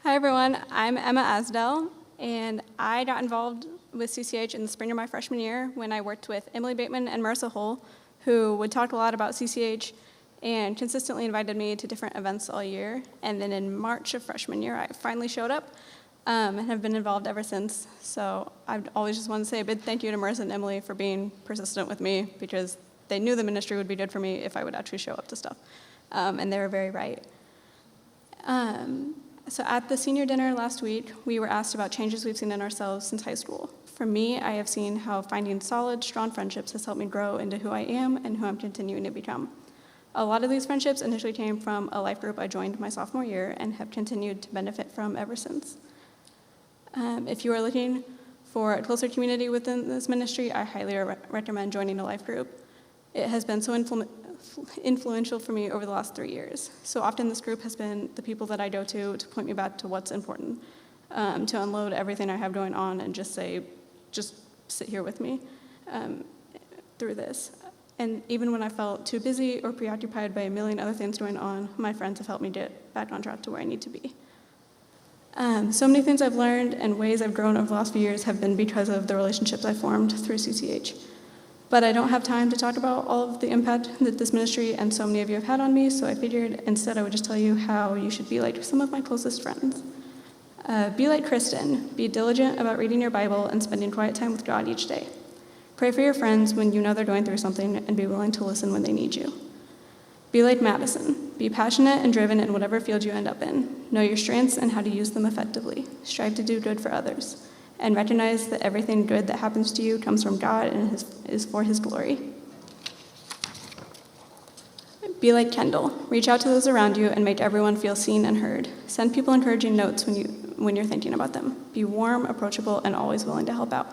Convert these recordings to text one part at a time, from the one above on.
Hi everyone, I'm Emma Asdell, and I got involved with CCH in the spring of my freshman year when I worked with Emily Bateman and Marisa Hull, who would talk a lot about CCH and consistently invited me to different events all year. And then in March of freshman year, I finally showed up and have been involved ever since. So I've always just wanted to say a big thank you to Marisa and Emily for being persistent with me, because they knew the ministry would be good for me if I would actually show up to stuff. And they were very right. So at the senior dinner last week, we were asked about changes we've seen in ourselves since high school. For me, I have seen how finding solid, strong friendships has helped me grow into who I am and who I'm continuing to become. A lot of these friendships initially came from a life group I joined my sophomore year and have continued to benefit from ever since. If you are looking for a closer community within this ministry, I highly recommend joining a life group. It has been so influential for me over the last 3 years. So often this group has been the people that I go to point me back to what's important, to unload everything I have going on and just say, just sit here with me through this. And even when I felt too busy or preoccupied by a million other things going on, my friends have helped me get back on track to where I need to be. So many things I've learned and ways I've grown over the last few years have been because of the relationships I formed through CCH. But I don't have time to talk about all of the impact that this ministry and so many of you have had on me, so I figured instead I would just tell you how you should be like some of my closest friends. Be like Kristen. Be diligent about reading your Bible and spending quiet time with God each day. Pray for your friends when you know they're going through something, and be willing to listen when they need you. Be like Madison. Be passionate and driven in whatever field you end up in. Know your strengths and how to use them effectively. Strive to do good for others. And recognize that everything good that happens to you comes from God and is for his glory. Be like Kendall. Reach out to those around you and make everyone feel seen and heard. Send people encouraging notes when you're thinking about them. Be warm, approachable, and always willing to help out.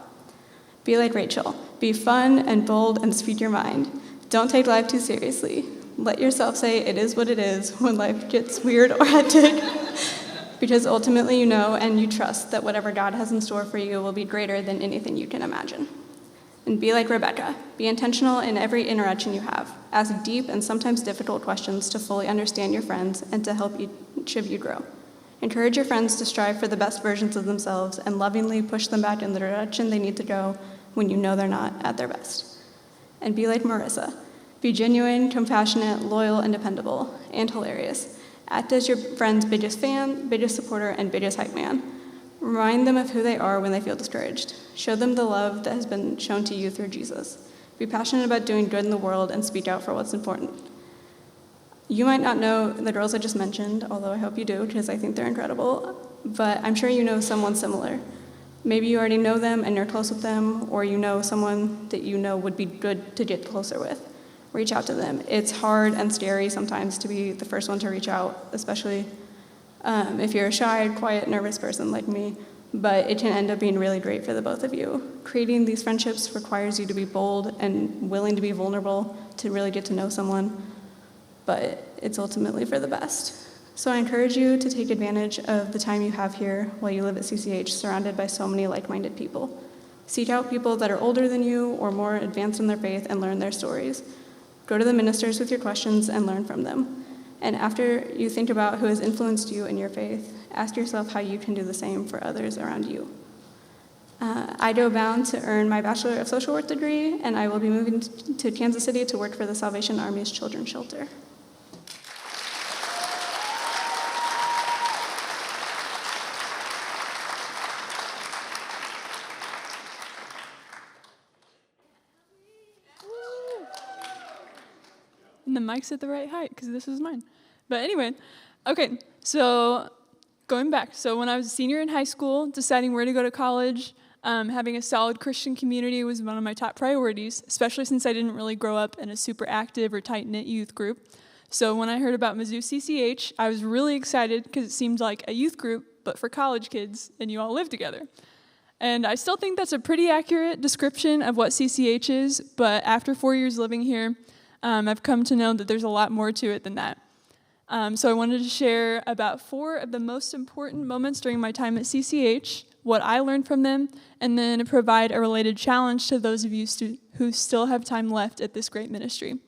Be like Rachel. Be fun and bold and speak your mind. Don't take life too seriously. Let yourself say it is what it is when life gets weird or hectic. Because ultimately you know and you trust that whatever God has in store for you will be greater than anything you can imagine. And be like Rebecca. Be intentional in every interaction you have. Ask deep and sometimes difficult questions to fully understand your friends and to help each of you grow. Encourage your friends to strive for the best versions of themselves and lovingly push them back in the direction they need to go when you know they're not at their best. And be like Marisa. Be genuine, compassionate, loyal, and dependable, and hilarious. Act as your friend's biggest fan, biggest supporter, and biggest hype man. Remind them of who they are when they feel discouraged. Show them the love that has been shown to you through Jesus. Be passionate about doing good in the world and speak out for what's important. You might not know the girls I just mentioned, although I hope you do, because I think they're incredible, but I'm sure you know someone similar. Maybe you already know them and you're close with them, or you know someone that you know would be good to get closer with. Reach out to them. It's hard and scary sometimes to be the first one to reach out, especially if you're a shy, quiet, nervous person like me, but it can end up being really great for the both of you. Creating these friendships requires you to be bold and willing to be vulnerable to really get to know someone, but it's ultimately for the best. So I encourage you to take advantage of the time you have here while you live at CCH, surrounded by so many like-minded people. Seek out people that are older than you or more advanced in their faith and learn their stories. Go to the ministers with your questions and learn from them. And after you think about who has influenced you in your faith, ask yourself how you can do the same for others around you. I go bound to earn my Bachelor of Social Work degree, and I will be moving to Kansas City to work for the Salvation Army's Children's Shelter. And the mic's at the right height, because this is mine. But anyway, okay, so going back. So when I was a senior in high school, deciding where to go to college, having a solid Christian community was one of my top priorities, especially since I didn't really grow up in a super active or tight-knit youth group. So when I heard about Mizzou CCH, I was really excited because it seemed like a youth group, but for college kids, and you all live together. And I still think that's a pretty accurate description of what CCH is, but after 4 years living here, I've come to know that there's a lot more to it than that. So I wanted to share about 4 of the most important moments during my time at CCH, what I learned from them, and then provide a related challenge to those of you who still have time left at this great ministry.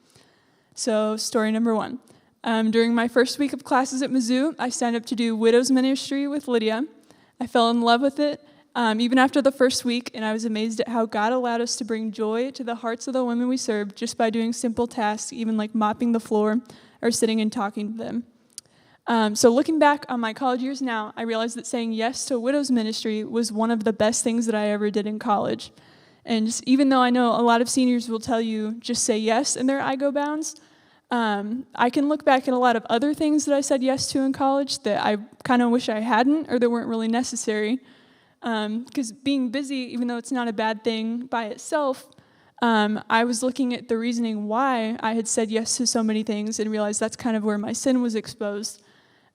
So story number 1. During my first week of classes at Mizzou, I signed up to do widows ministry with Lydia. I fell in love with it, even after the first week, and I was amazed at how God allowed us to bring joy to the hearts of the women we served just by doing simple tasks, even like mopping the floor or sitting and talking to them. So looking back on my college years now, I realized that saying yes to widows ministry was one of the best things that I ever did in college. And even though I know a lot of seniors will tell you just say yes in their I go bounds, I can look back at a lot of other things that I said yes to in college that I kind of wish I hadn't or that weren't really necessary. Because being busy, even though it's not a bad thing by itself, I was looking at the reasoning why I had said yes to so many things and realized that's kind of where my sin was exposed.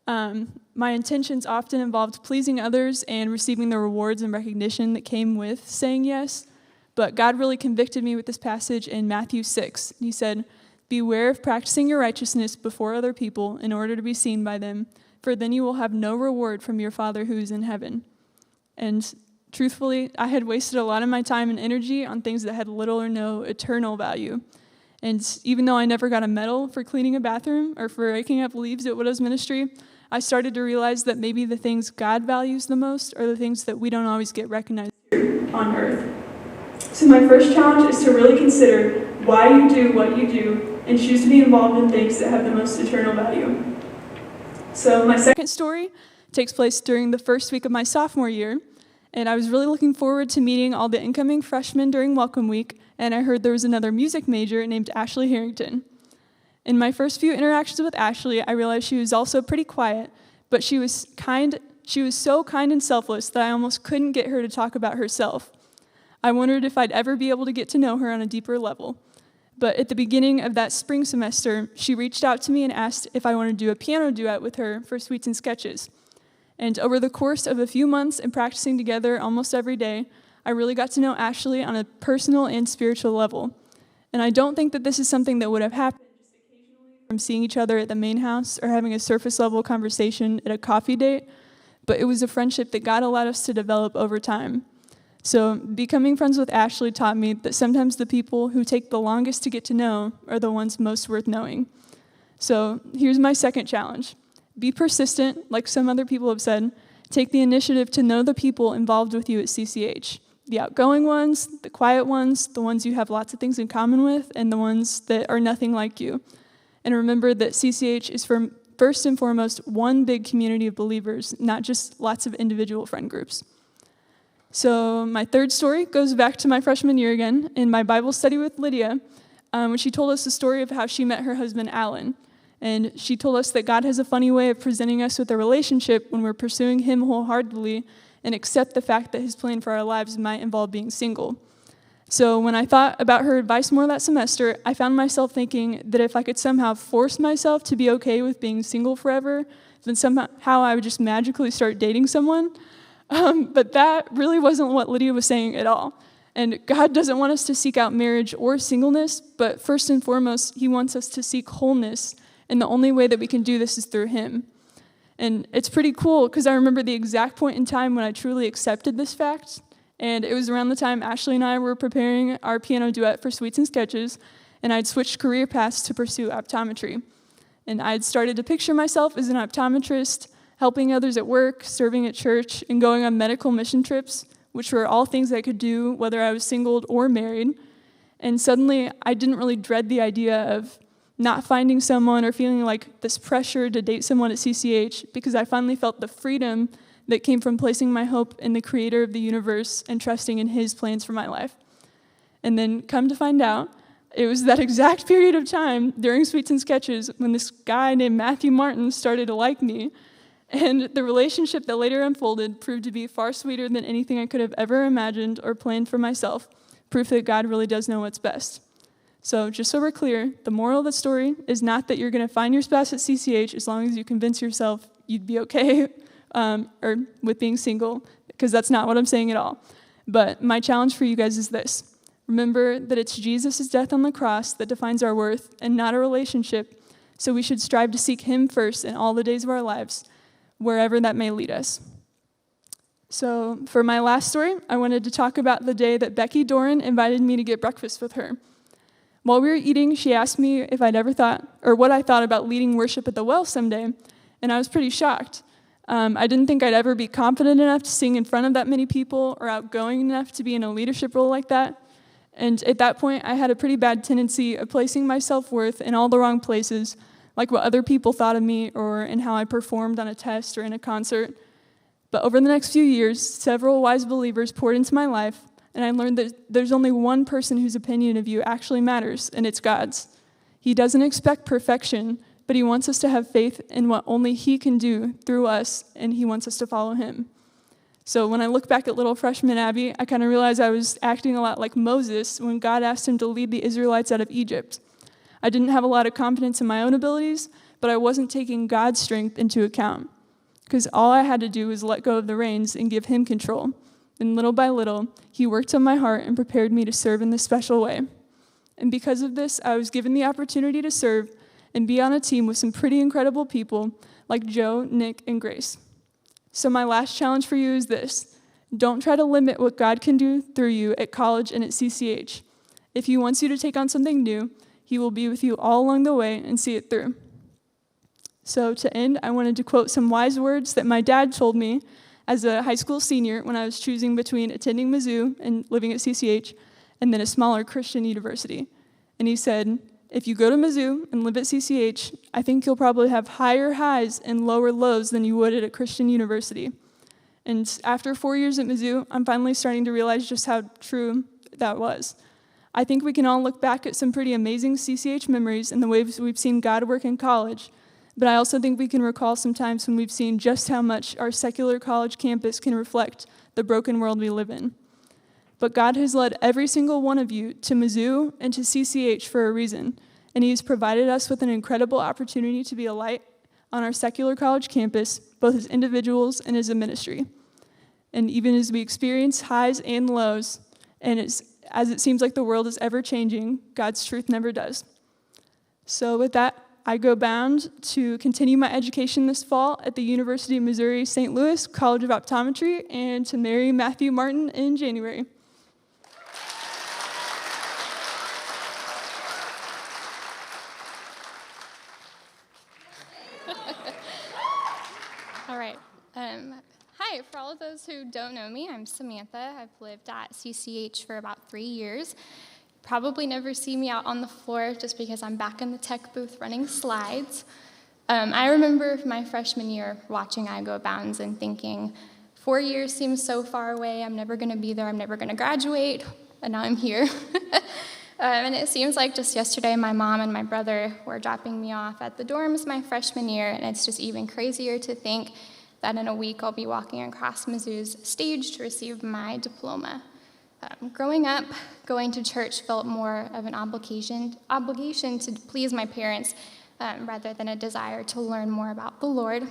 My intentions often involved pleasing others and receiving the rewards and recognition that came with saying yes. But God really convicted me with this passage in Matthew 6. He said, "Beware of practicing your righteousness before other people in order to be seen by them, for then you will have no reward from your Father who is in heaven." And truthfully, I had wasted a lot of my time and energy on things that had little or no eternal value. And even though I never got a medal for cleaning a bathroom or for raking up leaves at Widows Ministry, I started to realize that maybe the things God values the most are the things that we don't always get recognized here on earth. So my first challenge is to really consider why you do what you do and choose to be involved in things that have the most eternal value. So my second story takes place during the first week of my sophomore year, and I was really looking forward to meeting all the incoming freshmen during Welcome Week, and I heard there was another music major named Ashley Harrington. In my first few interactions with Ashley, I realized she was also pretty quiet, but she was so kind and selfless that I almost couldn't get her to talk about herself. I wondered if I'd ever be able to get to know her on a deeper level. But at the beginning of that spring semester, she reached out to me and asked if I wanted to do a piano duet with her for Sweets and Sketches. And over the course of a few months and practicing together almost every day, I really got to know Ashley on a personal and spiritual level. And I don't think that this is something that would have happened just occasionally from seeing each other at the main house or having a surface level conversation at a coffee date, but it was a friendship that God allowed us to develop over time. So becoming friends with Ashley taught me that sometimes the people who take the longest to get to know are the ones most worth knowing. So here's my second challenge. Be persistent, like some other people have said. Take the initiative to know the people involved with you at CCH. The outgoing ones, the quiet ones, the ones you have lots of things in common with, and the ones that are nothing like you. And remember that CCH is first and foremost one big community of believers, not just lots of individual friend groups. So my third story goes back to my freshman year again in my Bible study with Lydia, when she told us the story of how she met her husband, Alan. And she told us that God has a funny way of presenting us with a relationship when we're pursuing him wholeheartedly and accept the fact that his plan for our lives might involve being single. So when I thought about her advice more that semester, I found myself thinking that if I could somehow force myself to be okay with being single forever, then somehow I would just magically start dating someone. But that really wasn't what Lydia was saying at all. And God doesn't want us to seek out marriage or singleness, but first and foremost, he wants us to seek wholeness, and the only way that we can do this is through him. And it's pretty cool, because I remember the exact point in time when I truly accepted this fact, and it was around the time Ashley and I were preparing our piano duet for Sweets and Sketches, and I'd switched career paths to pursue optometry. And I'd started to picture myself as an optometrist, helping others at work, serving at church, and going on medical mission trips, which were all things I could do whether I was singled or married. And suddenly, I didn't really dread the idea of not finding someone or feeling like this pressure to date someone at CCH, because I finally felt the freedom that came from placing my hope in the creator of the universe and trusting in his plans for my life. And then come to find out, it was that exact period of time during Sweets and Sketches when this guy named Matthew Martin started to like me. And the relationship that later unfolded proved to be far sweeter than anything I could have ever imagined or planned for myself, proof that God really does know what's best. So just so we're clear, the moral of the story is not that you're going to find your spouse at CCH as long as you convince yourself you'd be okay or with being single, because that's not what I'm saying at all. But my challenge for you guys is this. Remember that it's Jesus' death on the cross that defines our worth and not a relationship, so we should strive to seek him first in all the days of our lives, wherever that may lead us. So for my last story, I wanted to talk about the day that Becky Doran invited me to get breakfast with her. While we were eating, she asked me if I'd ever thought, or what I thought about leading worship at the well someday, and I was pretty shocked. I didn't think I'd ever be confident enough to sing in front of that many people or outgoing enough to be in a leadership role like that. And at that point, I had a pretty bad tendency of placing my self-worth in all the wrong places, like what other people thought of me or in how I performed on a test or in a concert. But over the next few years, several wise believers poured into my life, and I learned that there's only one person whose opinion of you actually matters, and it's God's. He doesn't expect perfection, but he wants us to have faith in what only he can do through us, and he wants us to follow him. So when I look back at little freshman Abby, I kind of realized I was acting a lot like Moses when God asked him to lead the Israelites out of Egypt. I didn't have a lot of confidence in my own abilities, but I wasn't taking God's strength into account, because all I had to do was let go of the reins and give him control. And little by little, he worked on my heart and prepared me to serve in this special way. And because of this, I was given the opportunity to serve and be on a team with some pretty incredible people like Joe, Nick, and Grace. So my last challenge for you is this: don't try to limit what God can do through you at college and at CCH. If he wants you to take on something new, he will be with you all along the way and see it through. So to end, I wanted to quote some wise words that my dad told me as a high school senior when I was choosing between attending Mizzou and living at CCH and then a smaller Christian university. And he said, "If you go to Mizzou and live at CCH, I think you'll probably have higher highs and lower lows than you would at a Christian university." And after 4 years at Mizzou, I'm finally starting to realize just how true that was. I think we can all look back at some pretty amazing CCH memories and the ways we've seen God work in college, but I also think we can recall some times when we've seen just how much our secular college campus can reflect the broken world we live in. But God has led every single one of you to Mizzou and to CCH for a reason, and he has provided us with an incredible opportunity to be a light on our secular college campus, both as individuals and as a ministry. And even as we experience highs and lows, and as it seems like the world is ever changing, God's truth never does. So with that, I go bound to continue my education this fall at the University of Missouri St. Louis College of Optometry and to marry Matthew Martin in January. All right. Hi, for all of those who don't know me, I'm Samantha. I've lived at CCH for about 3 years. Probably never see me out on the floor just because I'm back in the tech booth running slides. I remember my freshman year watching I Go Bounds and thinking, 4 years seems so far away, I'm never going to be there, I'm never going to graduate, and now I'm here. And it seems like just yesterday my mom and my brother were dropping me off at the dorms my freshman year, and it's just even crazier to think that in a week I'll be walking across Mizzou's stage to receive my diploma. Growing up, going to church felt more of an obligation to please my parents rather than a desire to learn more about the Lord.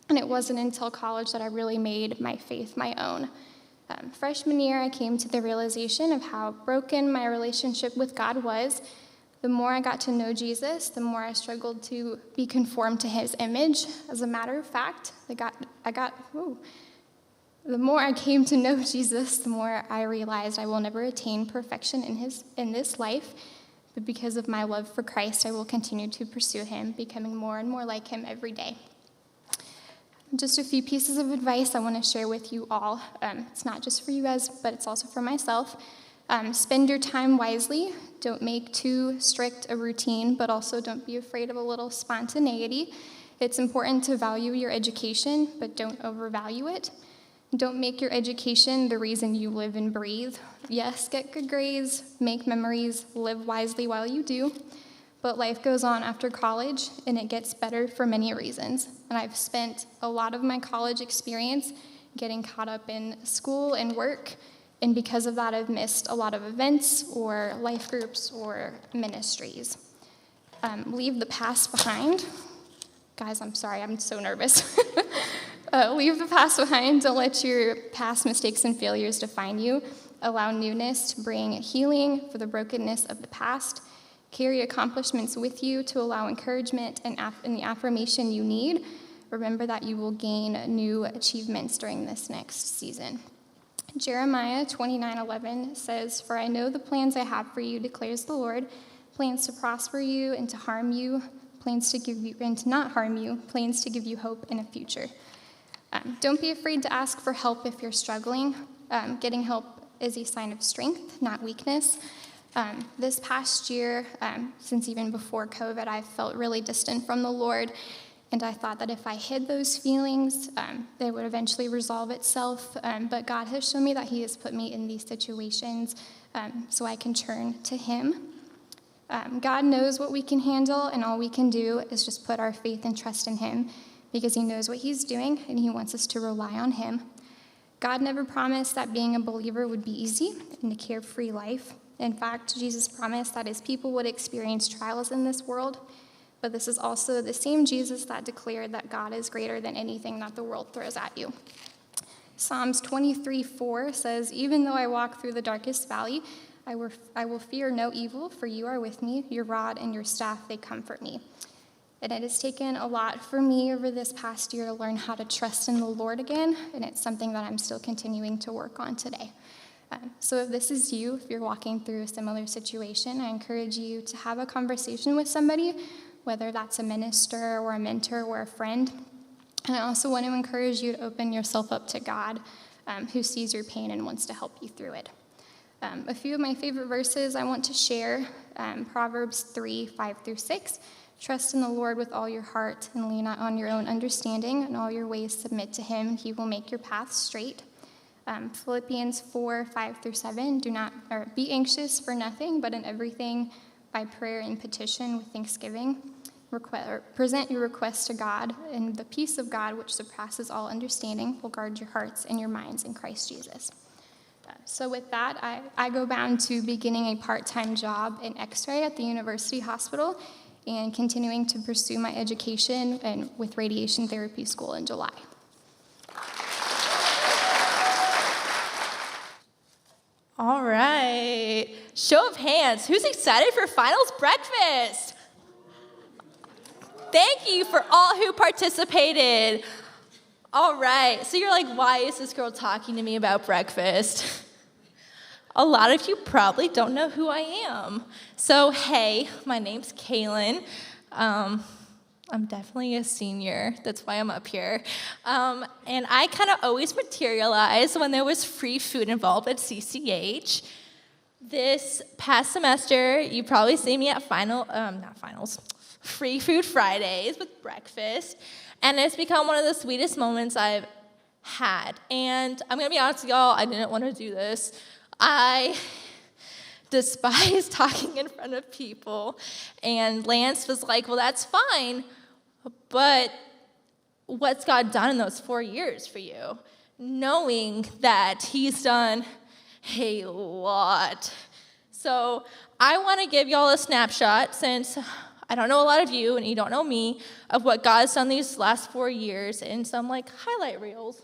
And it wasn't until college that I really made my faith my own. Freshman year, I came to the realization of how broken my relationship with God was. The more I got to know Jesus, the more I struggled to be conformed to his image. As a matter of fact, the more I came to know Jesus, the more I realized I will never attain perfection in this life, but because of my love for Christ, I will continue to pursue him, becoming more and more like him every day. Just a few pieces of advice I want to share with you all. It's not just for you guys, but it's also for myself. Spend your time wisely. Don't make too strict a routine, but also don't be afraid of a little spontaneity. It's important to value your education, but don't overvalue it. Don't make your education the reason you live and breathe. Yes, get good grades, make memories, live wisely while you do. But life goes on after college, and it gets better for many reasons. And I've spent a lot of my college experience getting caught up in school and work, and because of that, I've missed a lot of events or life groups or ministries. Leave the past behind. Guys, I'm sorry, I'm so nervous. Leave the past behind. Don't let your past mistakes and failures define you. Allow newness to bring healing for the brokenness of the past. Carry accomplishments with you to allow encouragement and the affirmation you need. Remember that you will gain new achievements during this next season. Jeremiah 29:11 says, "For I know the plans I have for you, declares the Lord, plans to prosper you and to harm you, plans to give you, and to not harm you, plans to give you hope in a future. Don't be afraid to ask for help if you're struggling. Getting help is a sign of strength, not weakness. This past year, since even before COVID, I felt really distant from the Lord, and I thought that if I hid those feelings, they would eventually resolve itself. But God has shown me that He has put me in these situations so I can turn to Him. God knows what we can handle, and all we can do is just put our faith and trust in Him, because He knows what He's doing, and He wants us to rely on Him. God never promised that being a believer would be easy and a carefree life. In fact, Jesus promised that His people would experience trials in this world, but this is also the same Jesus that declared that God is greater than anything that the world throws at you. Psalms 23:4 says, "Even though I walk through the darkest valley, I will fear no evil, for you are with me. Your rod and your staff, they comfort me." And it has taken a lot for me over this past year to learn how to trust in the Lord again, and it's something that I'm still continuing to work on today. So if this is you, if you're walking through a similar situation, I encourage you to have a conversation with somebody, whether that's a minister or a mentor or a friend. And I also want to encourage you to open yourself up to God, who sees your pain and wants to help you through it. A few of my favorite verses I want to share, Proverbs 3:5-6. "Trust in the Lord with all your heart and lean not on your own understanding. In all your ways submit to Him, and He will make your path straight." Philippians 4:5-7. Be anxious for nothing, but in everything by prayer and petition with thanksgiving. Present your requests to God, and the peace of God, which surpasses all understanding, will guard your hearts and your minds in Christ Jesus. So with that, I go bound to beginning a part-time job in X-ray at the University Hospital and continuing to pursue my education and with radiation therapy school in July. All right. Show of hands. Who's excited for finals breakfast? Thank you for all who participated. All right. So you're like, why is this girl talking to me about breakfast? A lot of you probably don't know who I am. So, hey, my name's Katelyn. I'm definitely a senior. That's why I'm up here. And I kind of always materialize when there was free food involved at CCH. This past semester, you probably see me at Free Food Fridays with breakfast. And it's become one of the sweetest moments I've had. And I'm going to be honest with y'all, I didn't want to do this. I despise talking in front of people. And Lance was like, well, that's fine. But what's God done in those 4 years for you? Knowing that He's done a lot. So I want to give y'all a snapshot, since I don't know a lot of you and you don't know me, of what God's done these last 4 years in some highlight reels.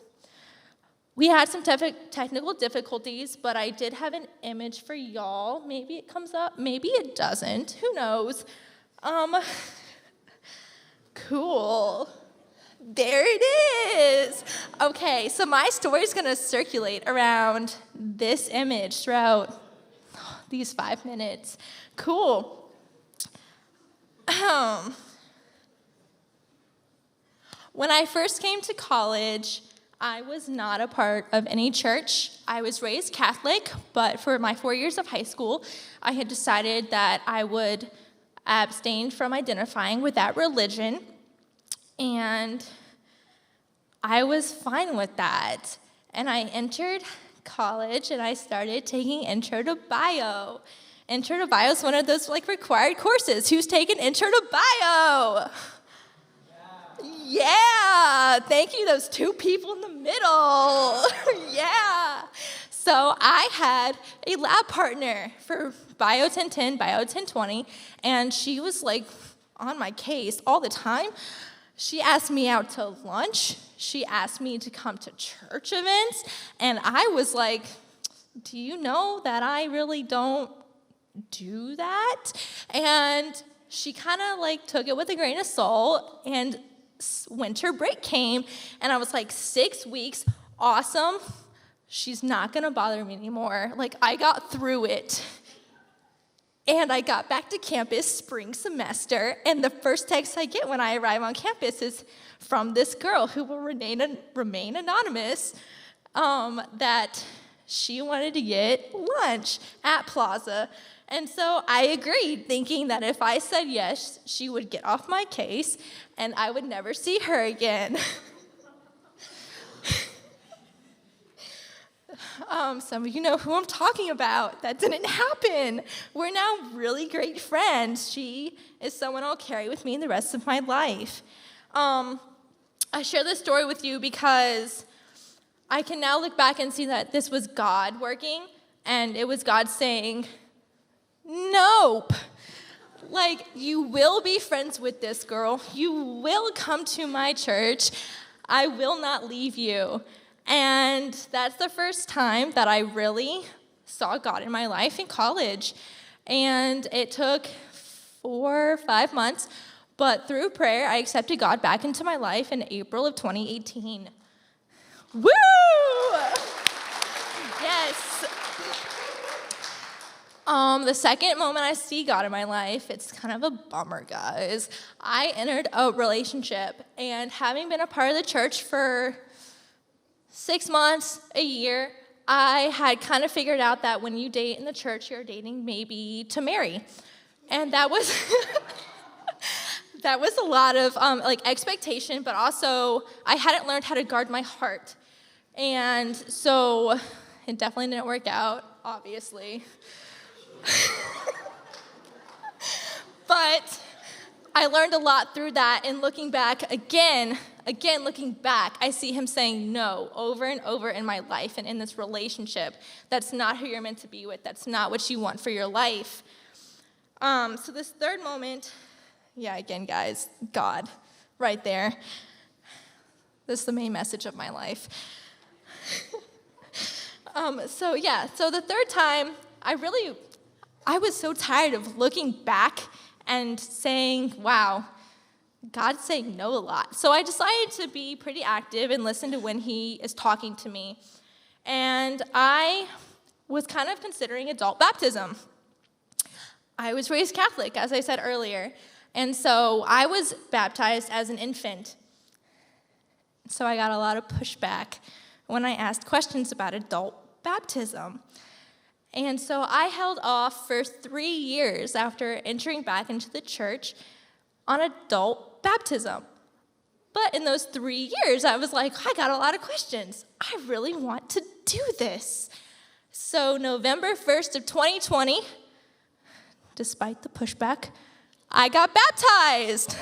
We had some technical difficulties, but I did have an image for y'all. Maybe it comes up, maybe it doesn't. Who knows? Cool. There it is. Okay, so my story is going to circulate around this image throughout these 5 minutes. Cool. When I first came to college, I was not a part of any church. I was raised Catholic, but for my 4 years of high school, I had decided that I would abstain from identifying with that religion, and I was fine with that. And I entered college, and I started taking Intro to Bio. Intro to Bio is one of those required courses. Who's taken Intro to Bio? Yeah, thank you, those 2 people in the middle. Yeah. So I had a lab partner for Bio 1010, Bio 1020, and she was on my case all the time. She asked me out to lunch. She asked me to come to church events, and I was like, do you know that I really don't do that? And she kind of took it with a grain of salt, and winter break came, and I was like, 6 weeks, awesome. She's not going to bother me anymore. I got through it. And I got back to campus spring semester, and the first text I get when I arrive on campus is from this girl who will remain anonymous, that she wanted to get lunch at Plaza. And so I agreed, thinking that if I said yes, she would get off my case, and I would never see her again. Some of you know who I'm talking about. That didn't happen. We're now really great friends. She is someone I'll carry with me the rest of my life. I share this story with you because I can now look back and see that this was God working, and it was God saying, nope. Like, you will be friends with this girl. You will come to my church. I will not leave you. And that's the first time that I really saw God in my life in college. And it took 4 or 5 months, but through prayer, I accepted God back into my life in April of 2018. Woo! Yes. The second moment I see God in my life, it's kind of a bummer, guys. I entered a relationship, and having been a part of the church for 6 months, a year, I had kind of figured out that when you date in the church, you're dating maybe to marry. And that was that was a lot of expectation, but also I hadn't learned how to guard my heart. And so it definitely didn't work out, obviously. But I learned a lot through that, and looking back again, looking back, I see him saying no over and over in my life and in this relationship. That's not who you're meant to be with. That's not what you want for your life. So this third moment, again, guys, God, right there. This is the main message of my life. So the third time, I was so tired of looking back and saying, wow, God's saying no a lot. So I decided to be pretty active and listen to when he is talking to me. And I was kind of considering adult baptism. I was raised Catholic, as I said earlier. And so I was baptized as an infant. So I got a lot of pushback when I asked questions about adult baptism. And so I held off for 3 years after entering back into the church on adult baptism. But in those 3 years, I was like, I got a lot of questions. I really want to do this. So November 1st of 2020, despite the pushback, I got baptized.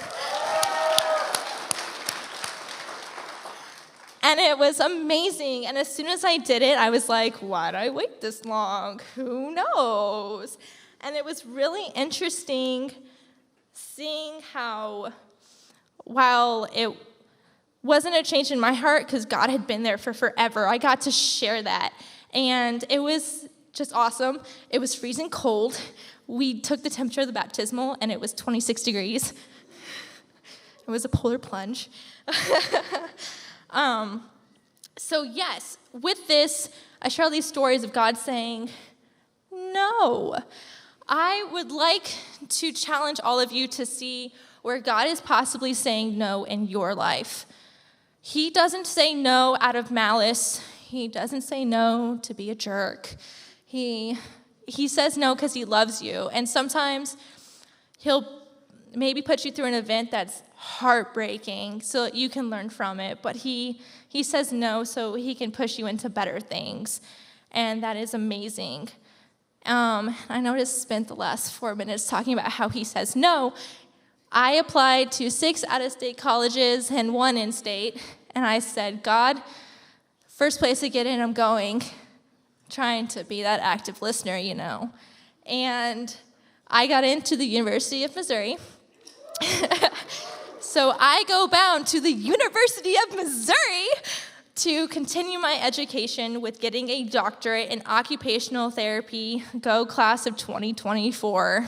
And it was amazing. And as soon as I did it, I was like, why'd I wait this long? Who knows? And it was really interesting seeing how, while it wasn't a change in my heart because God had been there for forever, I got to share that. And it was just awesome. It was freezing cold. We took the temperature of the baptismal, and it was 26 degrees. It was a polar plunge. So yes, with this, I share these stories of God saying, no. I would like to challenge all of you to see where God is possibly saying no in your life. He doesn't say no out of malice. He doesn't say no to be a jerk. He says no because he loves you. And sometimes he'll maybe put you through an event that's heartbreaking so that you can learn from it. But he says no so he can push you into better things. And that is amazing. I know I just spent the last 4 minutes talking about how he says no. I applied to 6 out-of-state colleges and 1 in-state. And I said, God, first place to get in, I'm going. Trying to be that active listener, you know. And I got into the University of Missouri. So I go bound to the University of Missouri to continue my education with getting a doctorate in occupational therapy. Go class of 2024.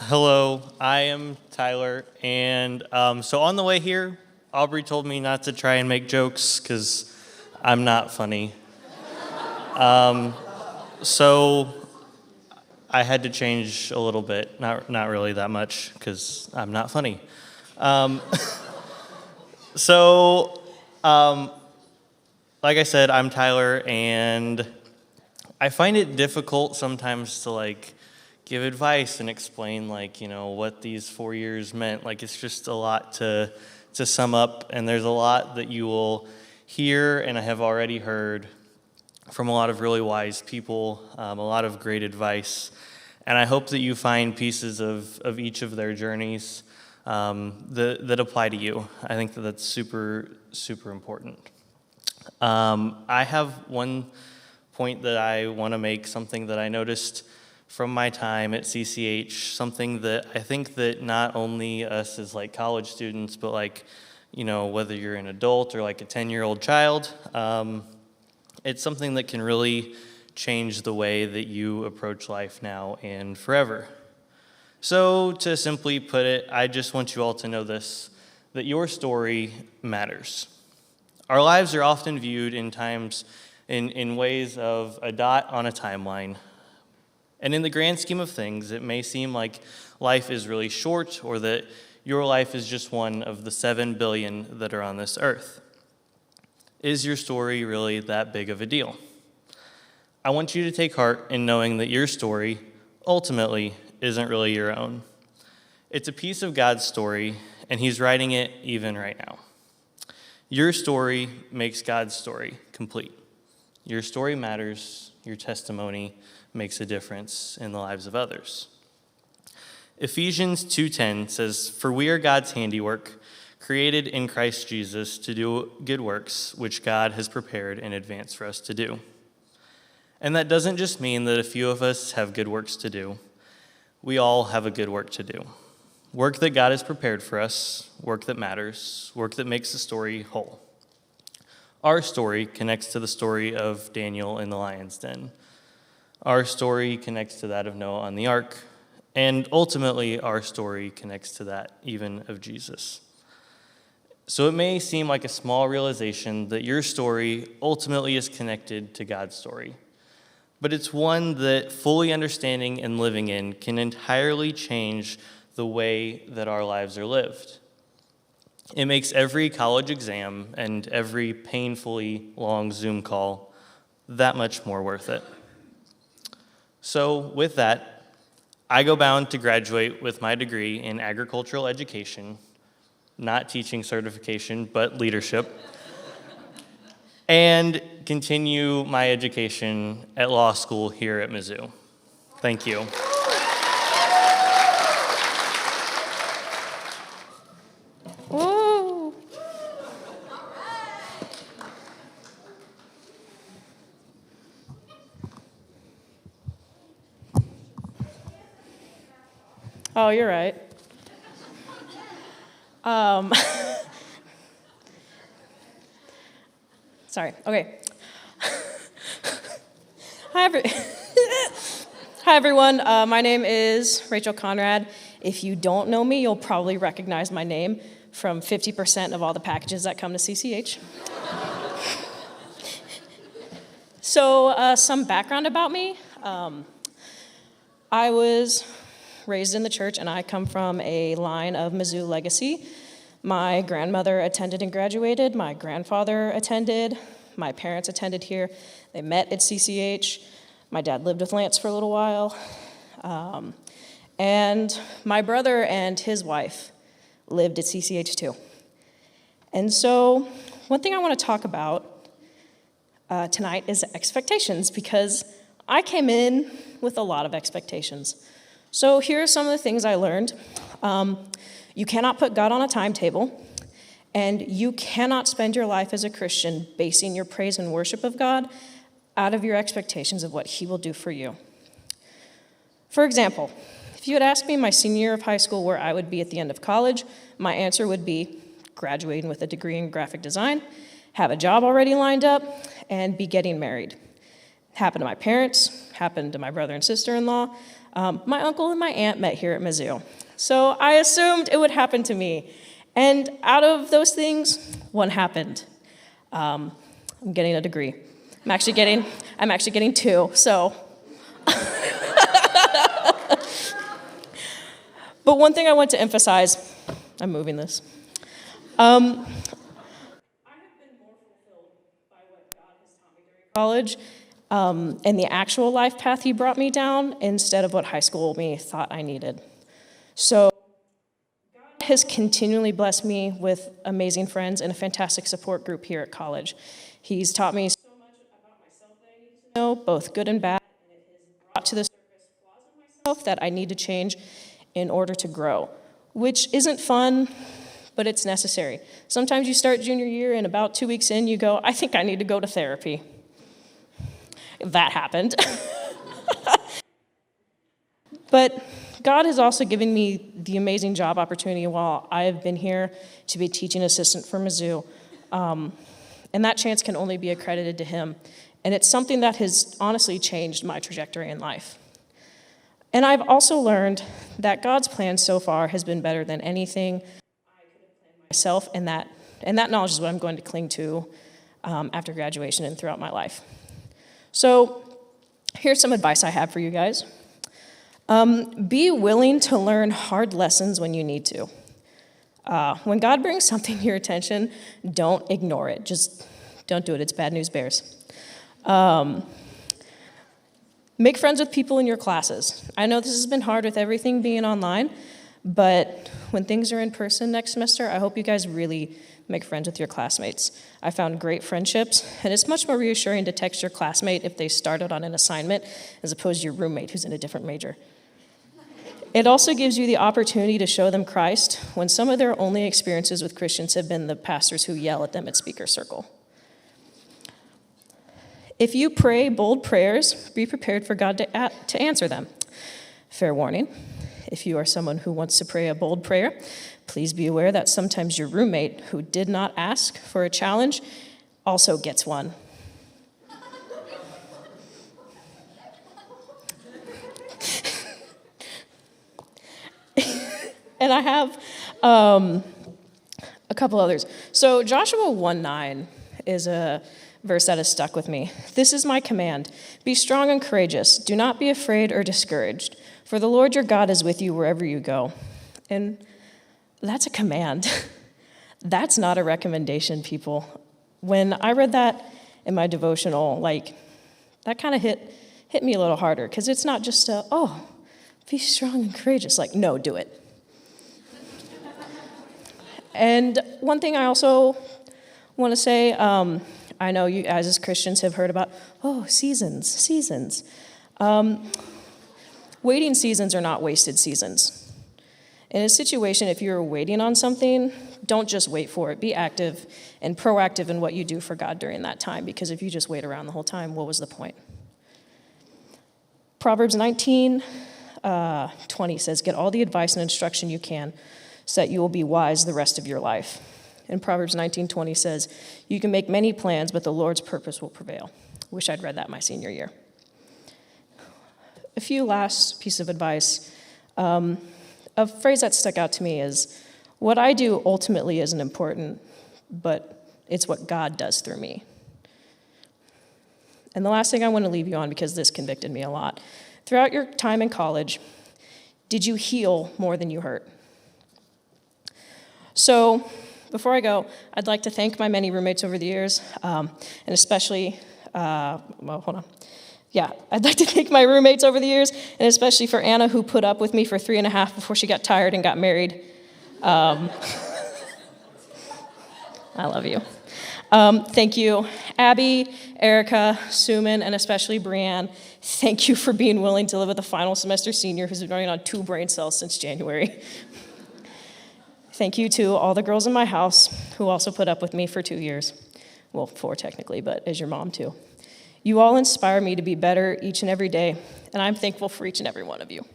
Hello, I am Tyler, and so on the way here, Aubrey told me not to try and make jokes because I'm not funny. So I had to change a little bit, not really that much, because I'm not funny. Like I said, I'm Tyler, and I find it difficult sometimes to like give advice and explain what these 4 years meant. Like it's just a lot to sum up, and there's a lot that you will hear and I have already heard from a lot of really wise people, a lot of great advice. And I hope that you find pieces of each of their journeys that apply to you. I think that's super, super important. I have one point that I want to make, something that I noticed from my time at CCH, something that I think that not only us as like college students, but whether you're an adult or like a 10-year-old child, it's something that can really change the way that you approach life now and forever. So to simply put it, I just want you all to know this, that your story matters. Our lives are often viewed in ways of a dot on a timeline. And in the grand scheme of things, it may seem like life is really short, or that your life is just one of the 7 billion that are on this earth. Is your story really that big of a deal? I want you to take heart in knowing that your story ultimately isn't really your own. It's a piece of God's story, and He's writing it even right now. Your story makes God's story complete. Your story matters. Your testimony makes a difference in the lives of others. Ephesians 2:10 says, "For we are God's handiwork, created in Christ Jesus to do good works, which God has prepared in advance for us to do." And that doesn't just mean that a few of us have good works to do. We all have a good work to do. Work that God has prepared for us, work that matters, work that makes the story whole. Our story connects to the story of Daniel in the lion's den. Our story connects to that of Noah on the ark, and ultimately our story connects to that even of Jesus. So it may seem like a small realization that your story ultimately is connected to God's story, but it's one that fully understanding and living in can entirely change the way that our lives are lived. It makes every college exam and every painfully long Zoom call that much more worth it. So with that, I go bound to graduate with my degree in agricultural education, not teaching certification, but leadership, and continue my education at law school here at Mizzou. Thank you. Woo! Oh, you're right. Sorry. Okay. Hi, everyone. My name is Rachel Conrad. If you don't know me, you'll probably recognize my name from 50% of all the packages that come to CCH. So, some background about me. I was raised in the church, and I come from a line of Mizzou legacy. My grandmother attended and graduated. My grandfather attended. My parents attended here. They met at CCH. My dad lived with Lance for a little while. And my brother and his wife lived at CCH too. And so one thing I want to talk about tonight is expectations, because I came in with a lot of expectations. So here are some of the things I learned. You cannot put God on a timetable, and you cannot spend your life as a Christian basing your praise and worship of God out of your expectations of what He will do for you. For example, if you had asked me my senior year of high school where I would be at the end of college, my answer would be graduating with a degree in graphic design, have a job already lined up, and be getting married. Happened to my parents, happened to my brother and sister-in-law. My uncle and my aunt met here at Mizzou. So I assumed it would happen to me. And out of those things, one happened. I'm getting a degree. I'm actually getting 2, so. But one thing I want to emphasize, I'm moving this. I have been more fulfilled by what God has taught me during college and the actual life path he brought me down instead of what high school me thought I needed. So God has continually blessed me with amazing friends and a fantastic support group here at college. He's taught me so much about myself that I needed to know, both good and bad, and it has brought to the surface flaws of myself that I need to change in order to grow, which isn't fun, but it's necessary. Sometimes you start junior year and about 2 weeks in, you go, I think I need to go to therapy. That happened. But God has also given me the amazing job opportunity while I have been here to be teaching assistant for Mizzou. And that chance can only be accredited to him. And it's something that has honestly changed my trajectory in life. And I've also learned that God's plan so far has been better than anything I could have planned myself, and that knowledge is what I'm going to cling to after graduation and throughout my life. So here's some advice I have for you guys. Be willing to learn hard lessons when you need to. When God brings something to your attention, don't ignore it. Just don't do it. It's bad news bears. Make friends with people in your classes. I know this has been hard with everything being online, but when things are in person next semester, I hope you guys really make friends with your classmates. I found great friendships, and it's much more reassuring to text your classmate if they started on an assignment as opposed to your roommate who's in a different major. It also gives you the opportunity to show them Christ when some of their only experiences with Christians have been the pastors who yell at them at speaker circle. If you pray bold prayers, be prepared for God to answer them. Fair warning, if you are someone who wants to pray a bold prayer, please be aware that sometimes your roommate who did not ask for a challenge also gets one. And I have a couple others. So Joshua 1:9 is a verse that has stuck with me. This is my command. Be strong and courageous. Do not be afraid or discouraged, for the Lord your God is with you wherever you go. And that's a command. That's not a recommendation, people. When I read that in my devotional, that kind of hit me a little harder, because it's not just be strong and courageous. No, do it. And one thing I also want to say, I know you guys as Christians have heard about, seasons. Waiting seasons are not wasted seasons. In a situation, if you're waiting on something, don't just wait for it. Be active and proactive in what you do for God during that time, because if you just wait around the whole time, what was the point? Proverbs 19:20 says, get all the advice and instruction you can so that you will be wise the rest of your life. And Proverbs 19:20 says, you can make many plans, but the Lord's purpose will prevail. Wish I'd read that my senior year. A few last piece of advice. A phrase that stuck out to me is, what I do ultimately isn't important, but it's what God does through me. And the last thing I want to leave you on, because this convicted me a lot, throughout your time in college, did you heal more than you hurt? So before I go, I'd like to thank my many roommates over the years, and especially, I'd like to thank my roommates over the years, and especially for Anna, who put up with me for 3.5 before she got tired and got married. I love you. Thank you, Abby, Erica, Suman, and especially Brianne. Thank you for being willing to live with a final semester senior who's been running on 2 brain cells since January. Thank you to all the girls in my house who also put up with me for 2 years. Well, 4 technically, but as your mom too. You all inspire me to be better each and every day, and I'm thankful for each and every one of you.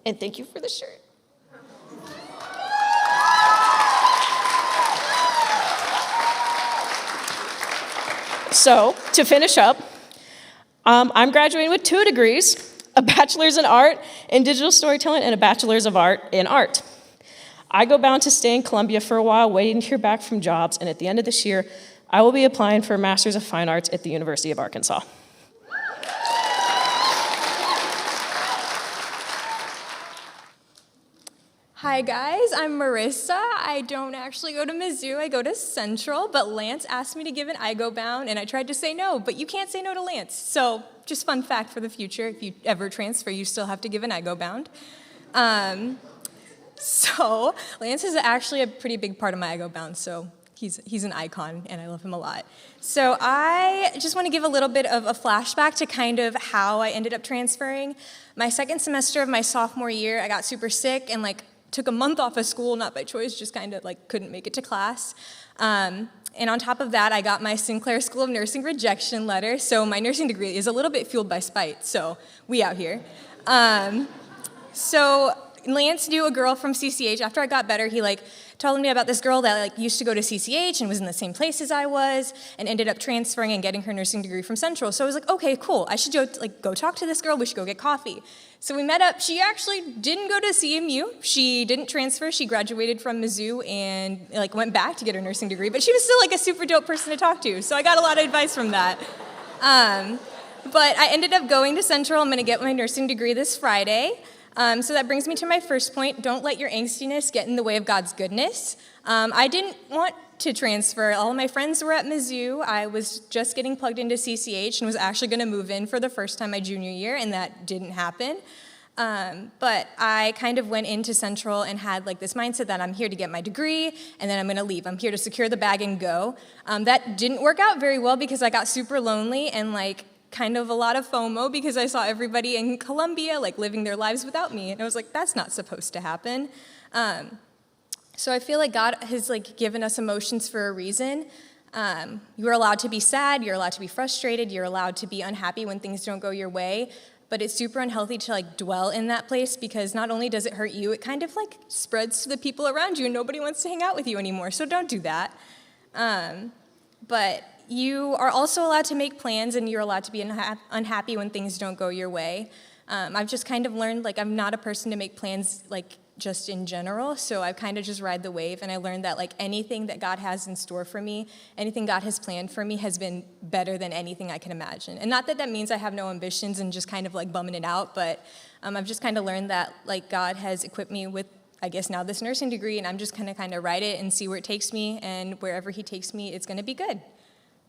And thank you for the shirt. So, to finish up, I'm graduating with 2 degrees, a bachelor's in art in digital storytelling and a bachelor's of art in art. I go bound to stay in Columbia for a while, waiting to hear back from jobs, and at the end of this year, I will be applying for a Master's of Fine Arts at the University of Arkansas. Hi guys, I'm Marisa. I don't actually go to Mizzou, I go to Central, but Lance asked me to give an IGO bound, and I tried to say no, but you can't say no to Lance. So, just fun fact for the future, if you ever transfer, you still have to give an IGO bound. So, Lance is actually a pretty big part of my IGO bound, so he's an icon, and I love him a lot. So I just want to give a little bit of a flashback to kind of how I ended up transferring. My second semester of my sophomore year, I got super sick and took a month off of school, not by choice, just kind of couldn't make it to class. And on top of that, I got my Sinclair School of Nursing rejection letter. So my nursing degree is a little bit fueled by spite, so we out here. So Lance knew a girl from CCH. After I got better, he told me about this girl that used to go to CCH and was in the same place as I was and ended up transferring and getting her nursing degree from Central. So I was like, okay, cool. I should go talk to this girl. We should go get coffee. So we met up. She actually didn't go to CMU. She didn't transfer. She graduated from Mizzou and went back to get her nursing degree. But she was still a super dope person to talk to. So I got a lot of advice from that. But I ended up going to Central. I'm going to get my nursing degree this Friday. So that brings me to my first point. Don't let your angstiness get in the way of God's goodness. I didn't want to transfer. All of my friends were at Mizzou. I was just getting plugged into CCH and was actually going to move in for the first time my junior year, and that didn't happen. But I kind of went into Central and had this mindset that I'm here to get my degree, and then I'm going to leave. I'm here to secure the bag and go. That didn't work out very well because I got super lonely and kind of a lot of FOMO because I saw everybody in Columbia living their lives without me, and I was like, that's not supposed to happen. So I feel like God has given us emotions for a reason. You're allowed to be sad, you're allowed to be frustrated, you're allowed to be unhappy when things don't go your way, but it's super unhealthy to dwell in that place because not only does it hurt you, it kind of spreads to the people around you and nobody wants to hang out with you anymore, so don't do that. But you are also allowed to make plans and you're allowed to be unhappy when things don't go your way. I've just kind of learned I'm not a person to make plans just in general, so I kind of just ride the wave, and I learned that anything that God has in store for me, anything God has planned for me has been better than anything I can imagine. And not that that means I have no ambitions and just kind of bumming it out, but I've just kind of learned that God has equipped me with, I guess now, this nursing degree, and I'm just gonna kind of ride it and see where it takes me, and wherever he takes me, it's gonna be good.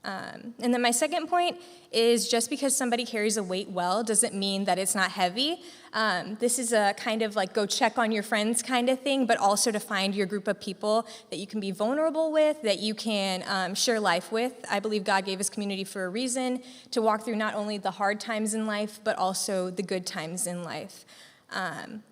And then my second point is just because somebody carries a weight well doesn't mean that it's not heavy. This is a kind of go check on your friends kind of thing, but also to find your group of people that you can be vulnerable with, that you can share life with. I believe God gave us community for a reason, to walk through not only the hard times in life, but also the good times in life.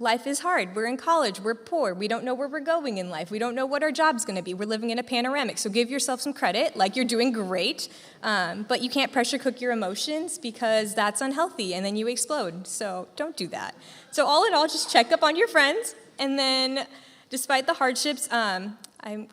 Life is hard. We're in college. We're poor. We don't know where we're going in life. We don't know what our job's going to be. We're living in a panoramic. So give yourself some credit, you're doing great. But you can't pressure cook your emotions because that's unhealthy and then you explode. So don't do that. So all in all, just check up on your friends. And then despite the hardships, I'm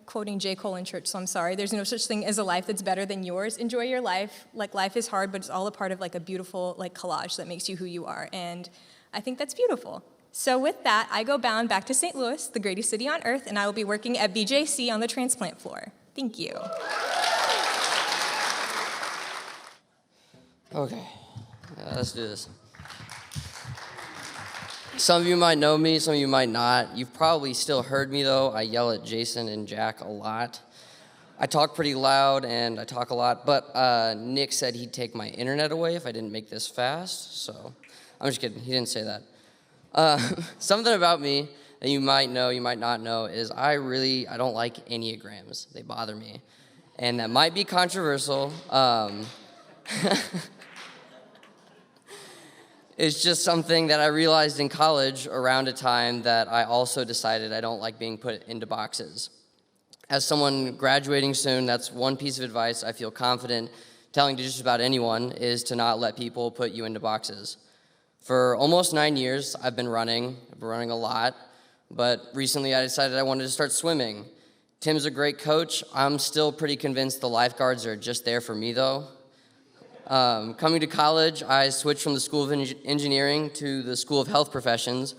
quoting J. Cole in church, so I'm sorry. There's no such thing as a life that's better than yours. Enjoy your life. Life is hard, but it's all a part of a beautiful collage that makes you who you are. And I think that's beautiful. So with that, I go bound back to St. Louis, the greatest city on earth, and I will be working at BJC on the transplant floor. Thank you. Okay, let's do this. Some of you might know me, some of you might not. You've probably still heard me, though. I yell at Jason and Jack a lot. I talk pretty loud, and I talk a lot, but Nick said he'd take my internet away if I didn't make this fast, so I'm just kidding. He didn't say that. Something about me that you might know, you might not know, is I don't like Enneagrams. They bother me. And that might be controversial. It's just something that I realized in college around a time that I also decided I don't like being put into boxes. As someone graduating soon, that's one piece of advice I feel confident telling to just about anyone is to not let people put you into boxes. For almost 9 years, I've been running a lot, but recently I decided I wanted to start swimming. Tim's a great coach. I'm still pretty convinced the lifeguards are just there for me, though. Coming to college, I switched from the School of Engineering to the School of Health Professions,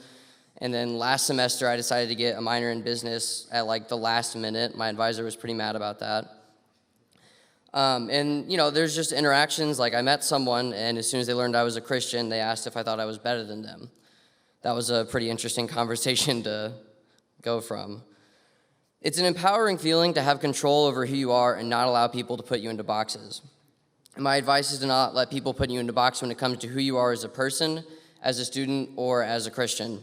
and then last semester I decided to get a minor in business at the last minute. My advisor was pretty mad about that. And, there's just interactions. Like, I met someone, and as soon as they learned I was a Christian, they asked if I thought I was better than them. That was a pretty interesting conversation to go from. It's an empowering feeling to have control over who you are and not allow people to put you into boxes. And my advice is to not let people put you into boxes when it comes to who you are as a person, as a student, or as a Christian.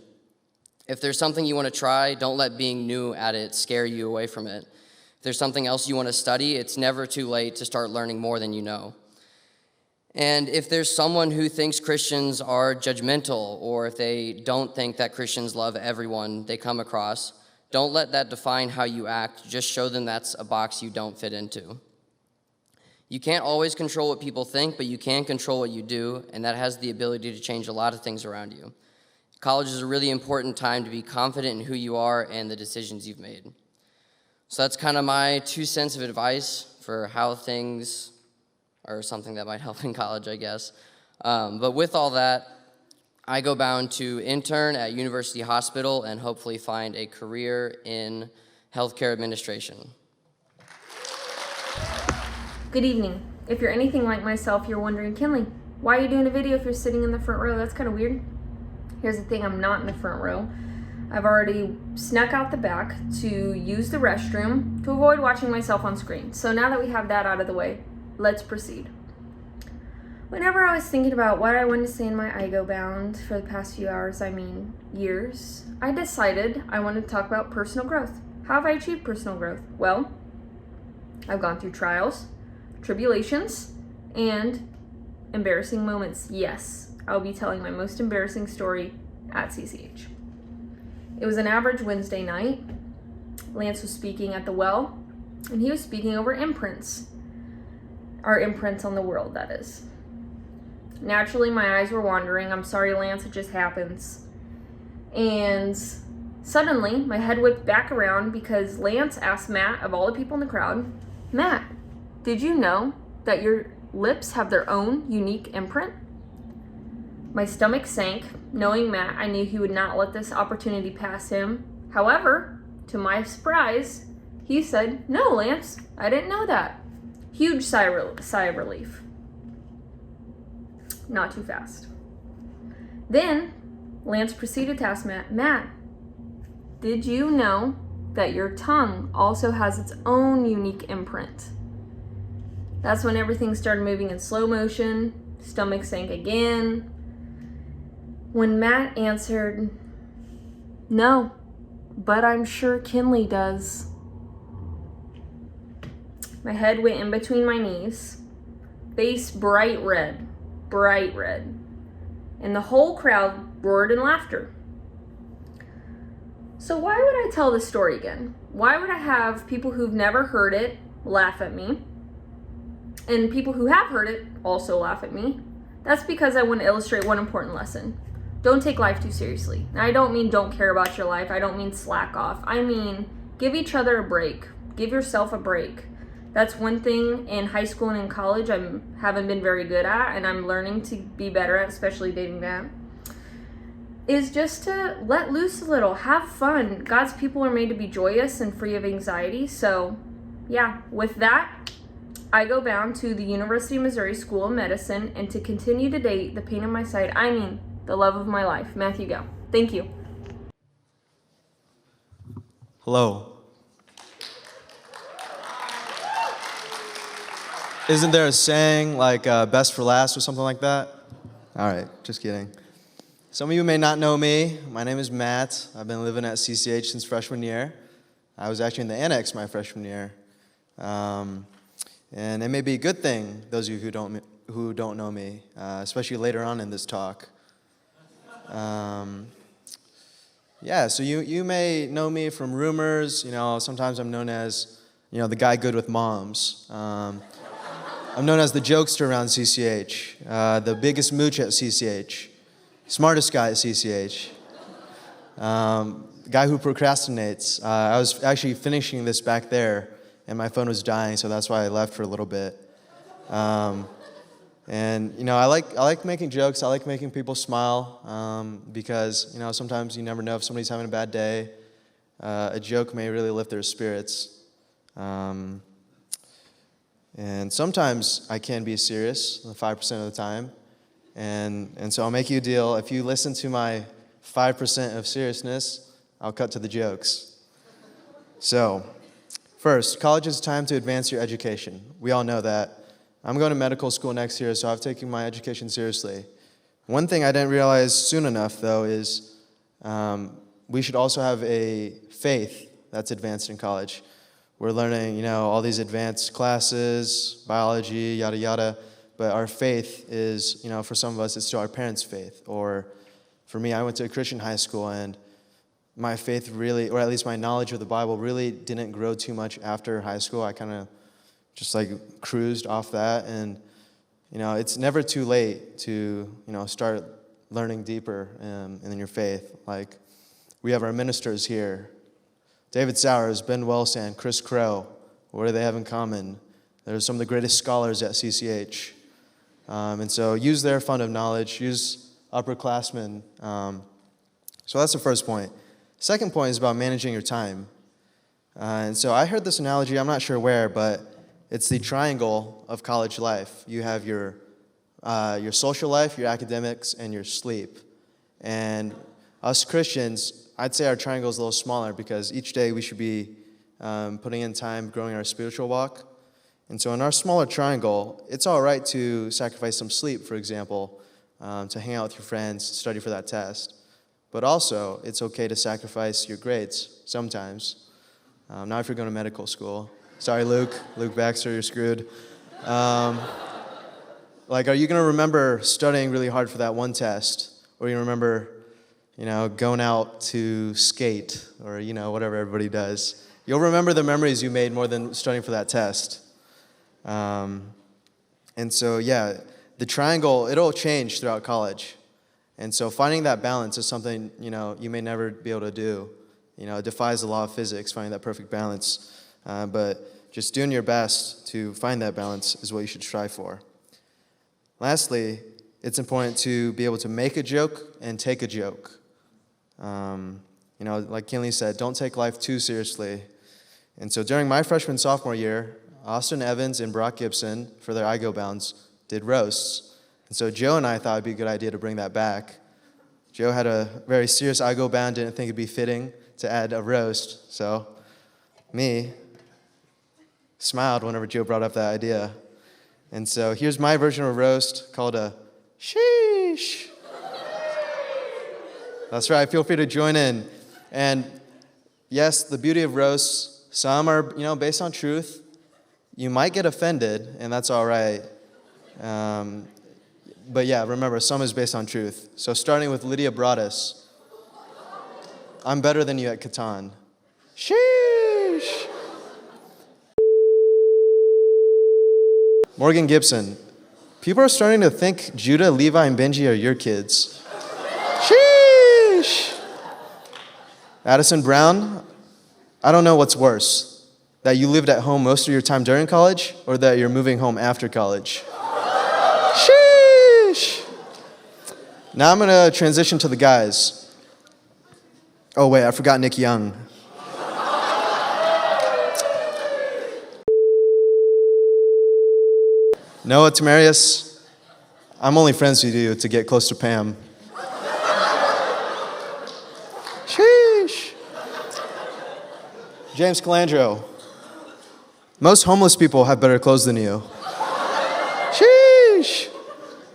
If there's something you want to try, don't let being new at it scare you away from it. If there's something else you want to study, it's never too late to start learning more than you know. And if there's someone who thinks Christians are judgmental, or if they don't think that Christians love everyone they come across, don't let that define how you act. Just show them that's a box you don't fit into. You can't always control what people think, but you can control what you do, and that has the ability to change a lot of things around you. College is a really important time to be confident in who you are and the decisions you've made. So that's kind of my 2 cents of advice for how things are something that might help in college, I guess. But with all that, I go bound to intern at University Hospital and hopefully find a career in healthcare administration. Good evening. If you're anything like myself, you're wondering, Kinley, why are you doing a video if you're sitting in the front row? That's kind of weird. Here's the thing, I'm not in the front row. I've already snuck out the back to use the restroom to avoid watching myself on screen. So now that we have that out of the way, let's proceed. Whenever I was thinking about what I wanted to say in my I Go Bound for the past few hours, years, I decided I wanted to talk about personal growth. How have I achieved personal growth? Well, I've gone through trials, tribulations, and embarrassing moments. Yes, I'll be telling my most embarrassing story at CCH. It was an average Wednesday night. Lance was speaking at the well, and he was speaking over imprints. Our imprints on the world, that is. Naturally, my eyes were wandering. I'm sorry, Lance, it just happens. And suddenly, my head whipped back around because Lance asked Matt, of all the people in the crowd, Matt, did you know that your lips have their own unique imprint? My stomach sank. Knowing Matt, I knew he would not let this opportunity pass him. However, to my surprise, he said, no, Lance, I didn't know that. Huge sigh of relief. Not too fast. Then, Lance proceeded to ask Matt, did you know that your tongue also has its own unique imprint? That's when everything started moving in slow motion, stomach sank again. When Matt answered, no, but I'm sure Kinley does. My head went in between my knees, face bright red, and the whole crowd roared in laughter. So why would I tell this story again? Why would I have people who've never heard it laugh at me, and people who have heard it also laugh at me? That's because I want to illustrate one important lesson. Don't take life too seriously. Now, I don't mean don't care about your life. I don't mean slack off. I mean give each other a break. Give yourself a break. That's one thing in high school and in college I haven't been very good at, and I'm learning to be better at, especially dating Matt, is just to let loose a little, have fun. God's people are made to be joyous and free of anxiety. So, yeah, with that, I go bound to the University of Missouri School of Medicine and to continue to date the pain in my side, the love of my life. Matthew, go. Thank you. Hello. Isn't there a saying like best for last or something like that? All right, just kidding. Some of you may not know me. My name is Matt. I've been living at CCH since freshman year. I was actually in the annex my freshman year. And it may be a good thing, those of you who don't know me, especially later on in this talk. So you may know me from rumors. Sometimes I'm known as, the guy good with moms. I'm known as the jokester around CCH, the biggest mooch at CCH, smartest guy at CCH, guy who procrastinates. I was actually finishing this back there, and my phone was dying, so that's why I left for a little bit. I like making jokes. I like making people smile because, sometimes you never know if somebody's having a bad day. A joke may really lift their spirits. And sometimes I can be serious, 5% of the time. And so I'll make you a deal. If you listen to my 5% of seriousness, I'll cut to the jokes. So, first, college is time to advance your education. We all know that. I'm going to medical school next year, so I've taken my education seriously. One thing I didn't realize soon enough, though, is we should also have a faith that's advanced in college. We're learning, all these advanced classes, biology, yada, yada, but our faith is, for some of us, it's to our parents' faith. Or for me, I went to a Christian high school, and my faith really, or at least my knowledge of the Bible, really didn't grow too much after high school. I kind of just cruised off that, and it's never too late to start learning deeper in your faith. We have our ministers here: David Sowers, Ben Wellsand, Chris Crow. What do they have in common? They're some of the greatest scholars at CCH, and so use their fund of knowledge. Use upperclassmen. So that's the first point. Second point is about managing your time. And so I heard this analogy, I'm not sure where, but it's the triangle of college life. You have your social life, your academics, and your sleep. And us Christians, I'd say our triangle is a little smaller because each day we should be putting in time growing our spiritual walk. And so in our smaller triangle, it's all right to sacrifice some sleep, for example, to hang out with your friends, study for that test. But also, it's okay to sacrifice your grades sometimes. Not if you're going to medical school. Sorry, Luke Baxter, you're screwed. Are you going to remember studying really hard for that one test? Or you remember, going out to skate or, whatever everybody does? You'll remember the memories you made more than studying for that test. And so, the triangle, it'll change throughout college. And so finding that balance is something, you may never be able to do. It defies the law of physics, finding that perfect balance. But just doing your best to find that balance is what you should strive for. Lastly, it's important to be able to make a joke and take a joke. Like Kinley said, don't take life too seriously. And so during my freshman-sophomore year, Austin Evans and Brock Gibson, for their iGo bounds, did roasts. And so Joe and I thought it'd be a good idea to bring that back. Joe had a very serious iGo bound, didn't think it'd be fitting to add a roast. So me smiled whenever Joe brought up that idea. And so here's my version of a roast called a sheesh. That's right, feel free to join in. And yes, the beauty of roasts, some are, based on truth. You might get offended, and that's all right. But remember, some is based on truth. So starting with Lydia Broadus. I'm better than you at Catan. Sheesh. Morgan Gibson. People are starting to think Judah, Levi, and Benji are your kids. Sheesh. Addison Brown. I don't know what's worse. That you lived at home most of your time during college, or that you're moving home after college. Now I'm going to transition to the guys. Oh, wait, I forgot Nick Young. Noah Tamarius, I'm only friends with you to get close to Pam. Sheesh. James Calandro, most homeless people have better clothes than you. Sheesh.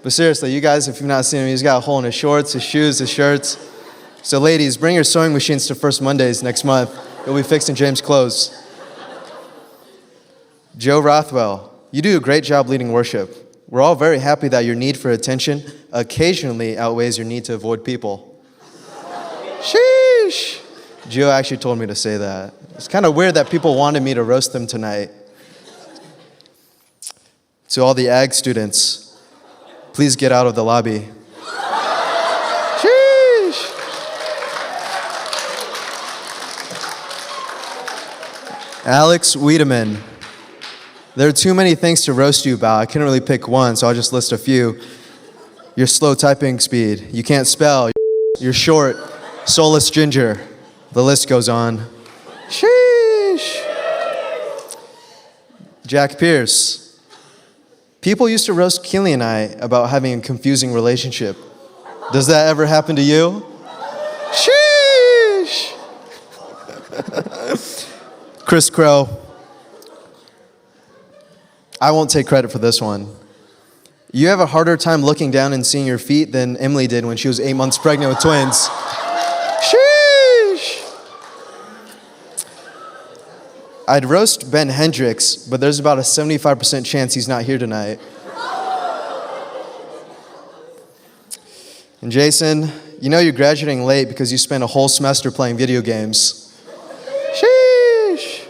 But seriously, you guys, if you've not seen him, he's got a hole in his shorts, his shoes, his shirts. So ladies, bring your sewing machines to First Mondays next month. You'll be fixing James' clothes. Joe Rothwell, you do a great job leading worship. We're all very happy that your need for attention occasionally outweighs your need to avoid people. Sheesh. Joe actually told me to say that. It's kind of weird that people wanted me to roast them tonight. To all the ag students, please get out of the lobby. Sheesh. Alex Wiedemann. There are too many things to roast you about. I couldn't really pick one, so I'll just list a few. Your slow typing speed. You can't spell. You're short. Soulless ginger. The list goes on. Sheesh. Jack Pierce. People used to roast Kinley and I about having a confusing relationship. Does that ever happen to you? Sheesh! Chris Crow. I won't take credit for this one. You have a harder time looking down and seeing your feet than Emily did when she was 8 months pregnant with twins. Sheesh! I'd roast Ben Hendricks, but there's about a 75% chance he's not here tonight. And Jason, you know you're graduating late because you spent a whole semester playing video games. Sheesh!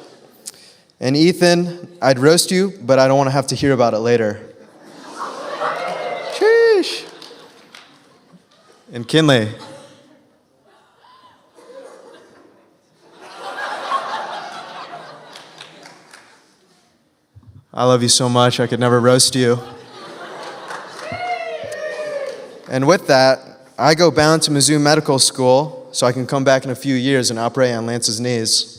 And Ethan, I'd roast you, but I don't want to have to hear about it later. Sheesh! And Kinley. I love you so much, I could never roast you. And with that, I go bound to Mizzou Medical School so I can come back in a few years and operate on Lance's knees.